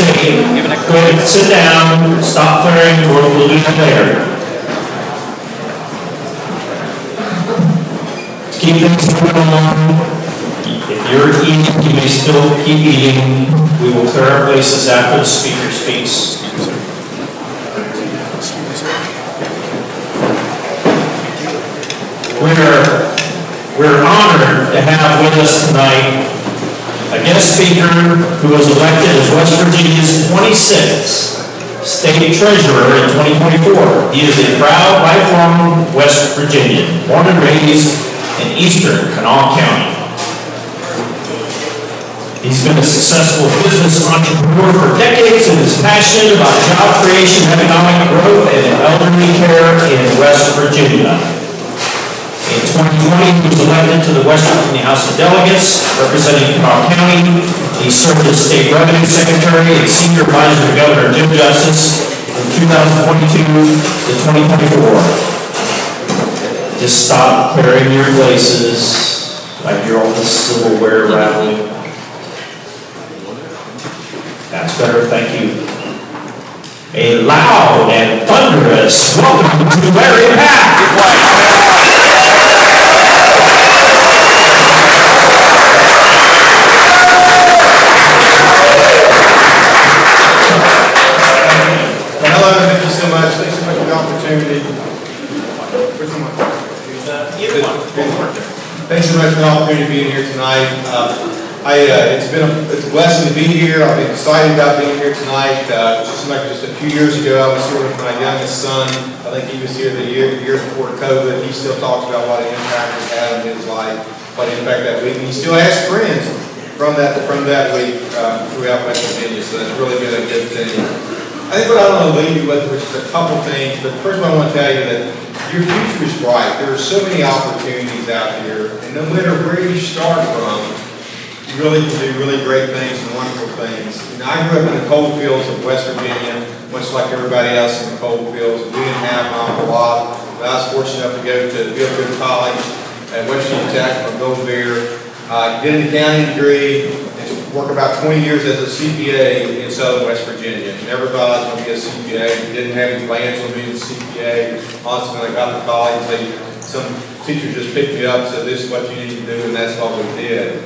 safe. Go ahead and sit down, stop clearing, or we'll do it later. Keep things moving along. If you're eating, you may still keep eating. We will clear our places after the speaker speaks. We're honored to have with us tonight a guest speaker who was elected as West Virginia's 26th State Treasurer in 2024. He is a proud lifelong West Virginian, born and raised in eastern Kanawha County. He's been a successful business entrepreneur for decades and is passionate about job creation, economic growth, and elderly care in West Virginia. In 2020, he was elected to the West Virginia House of Delegates, representing Kanawha County. He served as State Revenue Secretary and Senior Advisor to Governor Jim Justice from 2022 to 2024. Just stop clearing your places like you're all the silverware rattling. That's better, thank you. A loud and thunderous welcome to Larry Pack. Hello, thank you so much. Thanks so much for the opportunity. Thanks so much for the opportunity to be here tonight. It's a blessing to be here. I've been excited about being here tonight. Just a few years ago, I was here with my youngest son. I think he was here the year before COVID. He still talks about what an impact it had on his life, what impact that week. And he still has friends from that week throughout West Virginia. So that's really been a good thing. I think what I want to leave you with is just a couple things. But first of all, I want to tell you that your future is bright. There are so many opportunities out here, and no matter where you start from, you really can do really great things and wonderful things. I grew up in the coal fields of West Virginia, much like everybody else in the coal fields. We didn't have an awful lot, but I was fortunate enough to go to Fieldwood College at West Virginia Tech from Golden Beer. Did an accounting degree, and worked about 20 years as a CPA in Southern West Virginia. Never thought I was going to be a CPA. Didn't have any plans on being a CPA. Honestly, when I got to college, some teachers just picked me up and said, this is what you need to do, and that's what we did.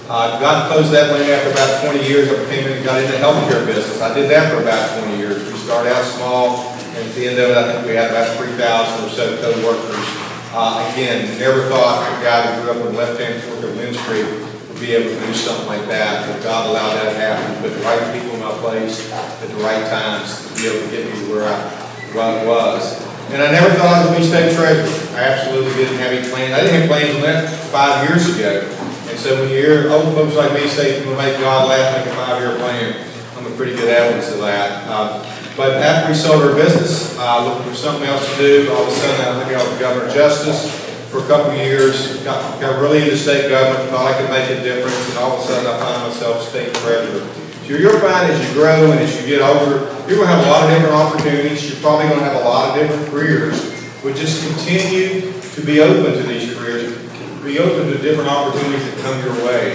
Got to close that lane after about 20 years. I came in and got into the healthcare business. I did that for about 20 years. We started out small, and at the end of it, I think we had about 3,000 or so co-workers. Again, never thought a guy that grew up on the left-hand fork of Lynn Street would be able to do something like that, but God allowed that to happen. Put the right people in my place at the right times to be able to get me to where I was. And I never thought I was going to be state treasurer. I absolutely didn't have any plans. I didn't have plans on that 5 years ago. And so when you hear old folks like me say, we'll make God laugh, make a 5-year plan, I'm a pretty good evidence of that. But after we sold our business, looking for something else to do, all of a sudden I think I was Governor Justice for a couple of years, got really into state government, thought I could make a difference, and all of a sudden I find myself state treasurer. So you'll find as you grow and as you get older, you're going to have a lot of different opportunities. You're probably going to have a lot of different careers. But just continue to be open to these careers, be open to different opportunities that come your way.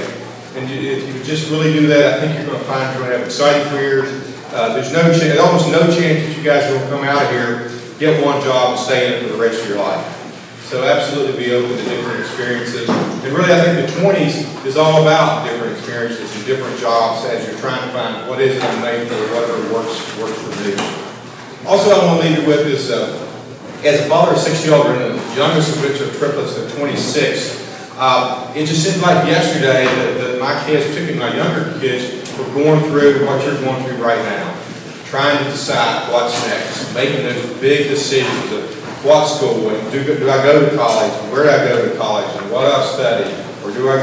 And if you just really do that, I think you're going to find you're going to have exciting careers. There's almost no chance that you guys are going to come out of here, get one job, and stay in it for the rest of your life. So absolutely be open to different experiences. And really, I think the 20s is all about different experiences and different jobs as you're trying to find what is it I'm made for, whatever works for me. Also, I want to leave you with is, as a father of 6 children, the youngest of which are triplets at 26, it just seemed like yesterday that my kids, particularly my younger kids, were going through what you're going through right now. Trying to decide what's next, making those big decisions of what school, and do I go to college, and where do I go to college, and what do I study, or do I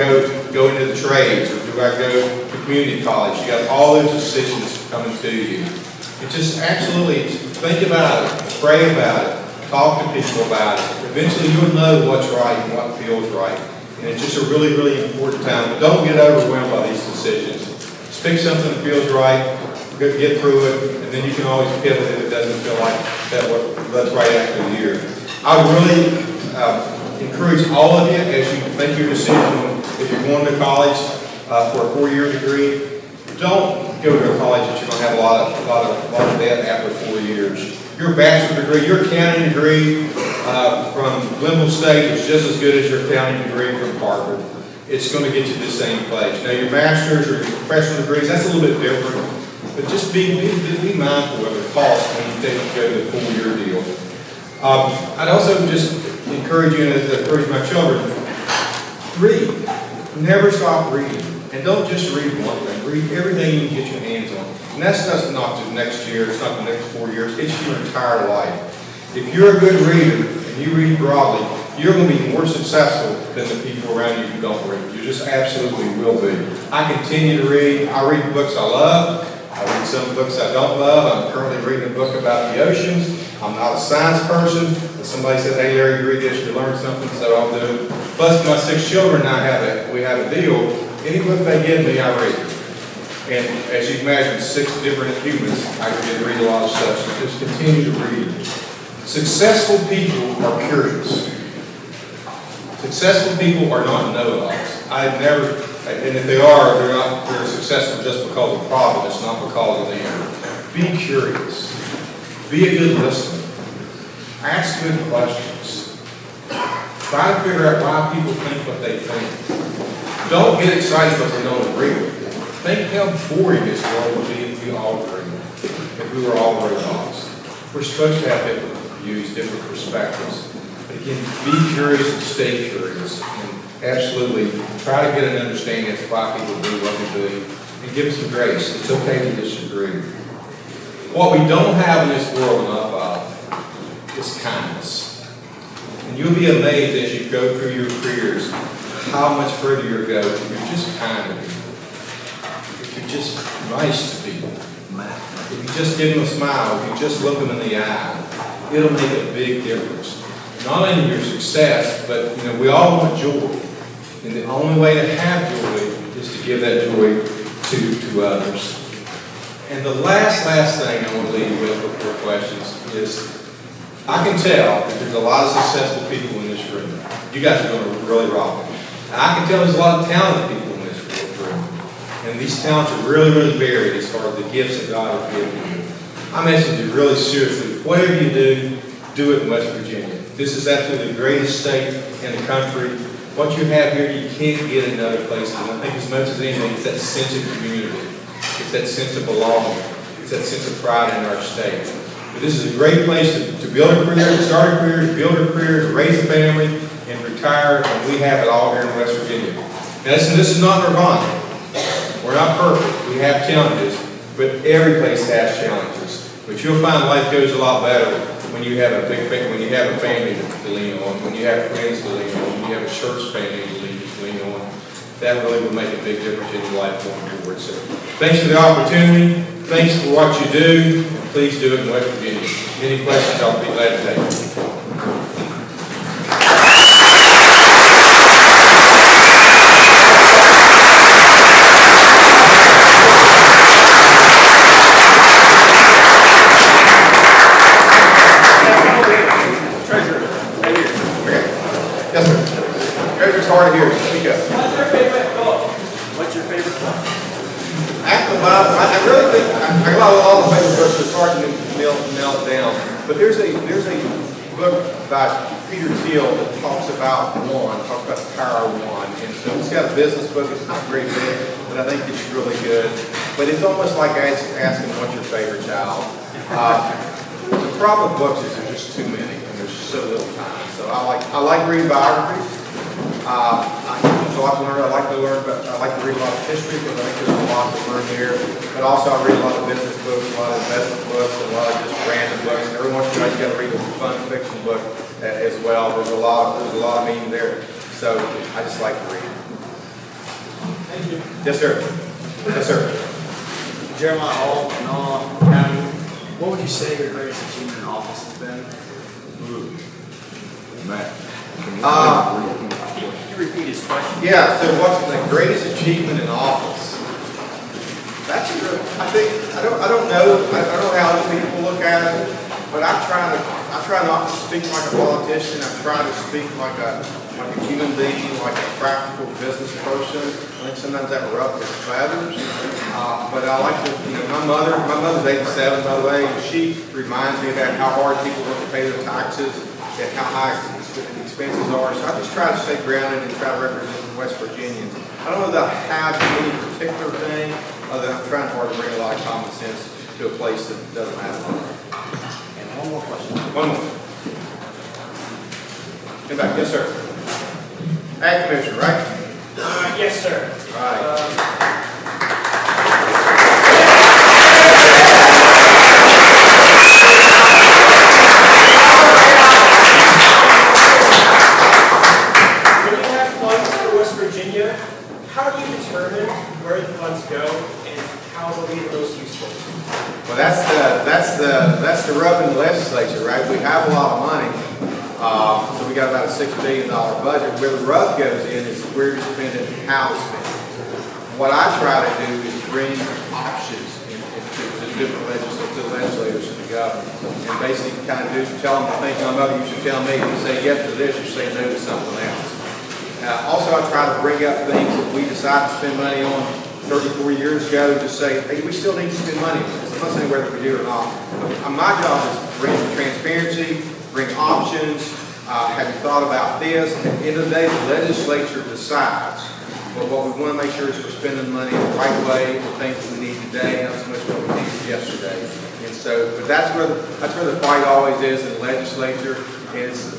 go into the trades, or do I go to community college? You got all those decisions coming to you. And just absolutely think about it, pray about it, talk to people about it. Eventually you'll know what's right and what feels right. And it's just a really, really important time. But don't get overwhelmed by these decisions. Just pick something that feels right, get through it, and then you can always pivot if it doesn't feel like that's right after the year. I would really encourage all of you as you make your decision if you're going to college for a 4-year degree, don't go to a college that you're going to have a lot of debt after 4 years. Your bachelor's degree, your accounting degree from Glenville State is just as good as your accounting degree from Harvard. It's going to get you to the same place. Now, your master's or your professional degrees, that's a little bit different. But just be mindful of the cost when you don't go to the 4-year deal. I'd also just encourage you, and I encourage my children, read. Never stop reading. And don't just read one thing. Read everything you can get your hands on. And that's just not just next year, it's not the next 4 years, it's your entire life. If you're a good reader and you read broadly, you're going to be more successful than the people around you who don't read. You just absolutely will be. I continue to read. I read books I love. I read some books I don't love. I'm currently reading a book about the oceans. I'm not a science person, but somebody said, hey Larry, you read this, you learn something, so I'll do it. Plus my 6 children and I we have a deal. Any book they give me, I read. And as you can imagine, 6 different humans, I get to read a lot of stuff, so just continue to read. Successful people are curious. Successful people are not know-it-alls. I've never, and if they are, they're successful just because of providence, not because of them. Be curious. Be a good listener. Ask good questions. Try to figure out why people think what they think. Don't get excited because they don't agree with you. Think how boring this world would be if we all agreed. If we were all robots. We're supposed to have different views, different perspectives. But again, be curious and stay curious. And absolutely try to get an understanding as to why people do what they do. And give them some grace. It's okay to disagree. What we don't have in this world enough of is kindness. And you'll be amazed as you go through your careers how much further you'll go if you're just kind to people. If you're just nice to people. If you just give them a smile, if you just look them in the eye, it'll make a big difference. Not only in your success, but we all want joy. And the only way to have joy is to give that joy to others. And the last thing I want to leave you with before questions is, I can tell that there's a lot of successful people in this room. You guys are going to really rock it. And I can tell there's a lot of talented people in this room. And these talents are really, really varied as far as the gifts that God has given you. I'm asking you really seriously, whatever you do it in West Virginia. This is absolutely the greatest state in the country. What you have here, you can't get in other places. And I think as much as anything, it's that sense of community. It's that sense of belonging. It's that sense of pride in our state. But this is a great place to build a career, to start a career, to build a career, to raise a family, and retire. And we have it all here in West Virginia. Now listen, this is not Nirvana. We're not perfect. We have challenges. But every place has challenges. But you'll find life goes a lot better when you have a when you have a family to lean on, when you have friends to lean on, when you have a church family to lean on. That really will make a big difference in your life going forward. So thanks for the opportunity. Thanks for what you do. And please do it in West Virginia. Any questions, I'll be glad to take. Hard to hear. Speak up. What's your favorite book? What's your favorite book? I really think I got all the favorite books. It's hard to nail it down. But there's a book by Peter Thiel that talks about the power of one. And so it's got a business book. It's not very big, but I think it's really good. But it's almost like asking what's your favorite child. The problem with books is there's just too many and there's so little time. So I like reading biographies. I like to read a lot of history because I think there's a lot to learn here. But also I read a lot of business books, a lot of investment books, and a lot of just random books. And every once in a while you got to read a fun fiction book as well. There's a lot of meaning there. So I just like to read. Thank you. Yes, sir. Yes, sir. Jeremiah Hall, County. What would you say your greatest achievement in office has been? Can you repeat his question? Yeah, so what's the greatest achievement in office? That's I don't know how other people look at it, but I try not to speak like a politician. I'm trying to speak like a like a human being, like a practical business person. I think sometimes that ruffles feathers. But I like to, my mother's 87, by the way, and she reminds me about how hard people work to pay their taxes and how high the expenses are. So I just try to stay grounded and try to represent the West Virginians. I don't know that I have any particular thing, other than I'm trying hard to bring a lot of common sense to a place that doesn't have it. And one more question. One more. Come back. Yes, sir. Ag Commissioner, right? Yes, sir. Right. How do you determine where the funds go and how they'll be the most useful? Well, that's the rub in the legislature, right? We have a lot of money, so we got about a $6 billion budget. Where the rub goes in is where to spend it and how to spend it. What I try to do is bring options to different legislators and the government, and basically kind of tell them the things my mother used to tell me: you say yes to this, you say no to something else. Also, I try to bring up things that we decided to spend money on 34 years ago, just say, hey, we still need to spend money on this. I'm not saying whether we do or not. My job is to bring transparency, bring options. Have you thought about this? At the end of the day, the legislature decides. But what we want to make sure is we're spending money the right way, the things that we need today, not so much what we needed yesterday. And so, but that's where the fight always is in the legislature. Is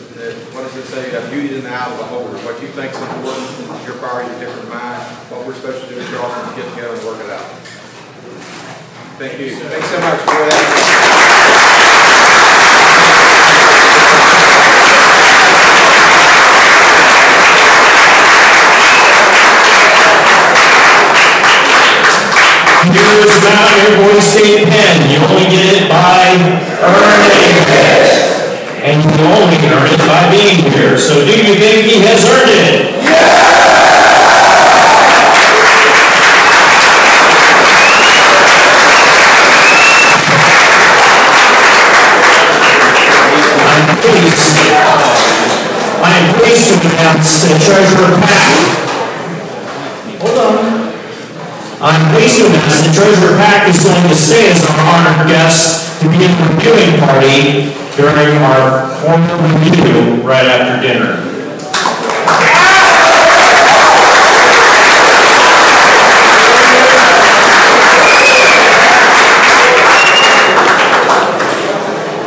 what does it say? Beauty in the eye of the beholder. What you think is important, your priority is different than mine. What we're supposed to do is all get together and work it out. Thank you. Thanks so much for that. Here is Mountaineer Boys State Pen. You only get it by earning it. And you only earn it by being here. So do you think he has earned it? I am pleased to announce that Treasurer Pack. Hold on. I'm pleased to announce that Treasurer Pack is going to stay as our honored guest to be in the reviewing party during our formal review right after dinner.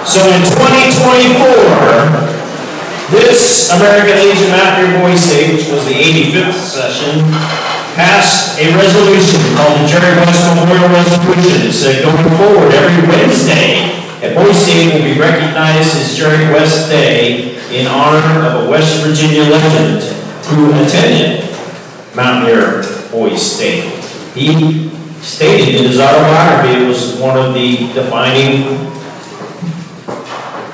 So in 2024, this American Legion Mountaineer Boys State, which was the 85th session, passed a resolution called the Jerry West Memorial Resolution. It said going forward every Wednesday at Boys State will be recognized as Jerry West Day in honor of a West Virginia legend who attended Mountaineer Boys State. He stated in his autobiography it was one of the defining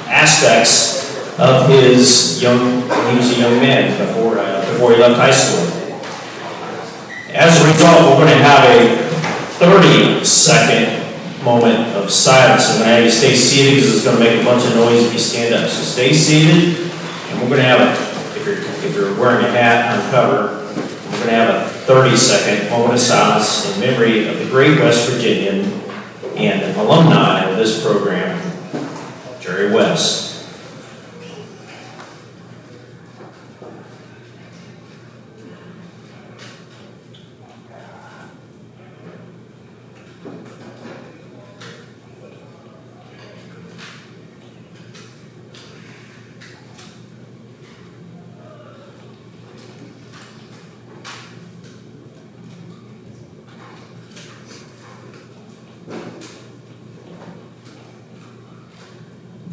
aspects of his young, he was a young man before he left high school. As a result, we're going to have a 30-second moment of silence. I'm going to have you stay seated because it's going to make a bunch of noise if you stand up. So stay seated, and we're going to have if you're wearing a hat on cover, we're going to have a 30-second moment of silence in memory of the great West Virginian and alumni of this program, Jerry West.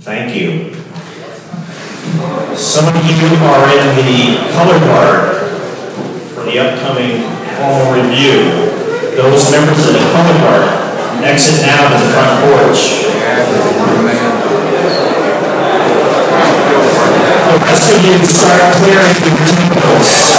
Thank you. Some of you are in the color guard for the upcoming formal review. Those members of the color guard, exit now to the front porch. The rest of you start clearing your tables.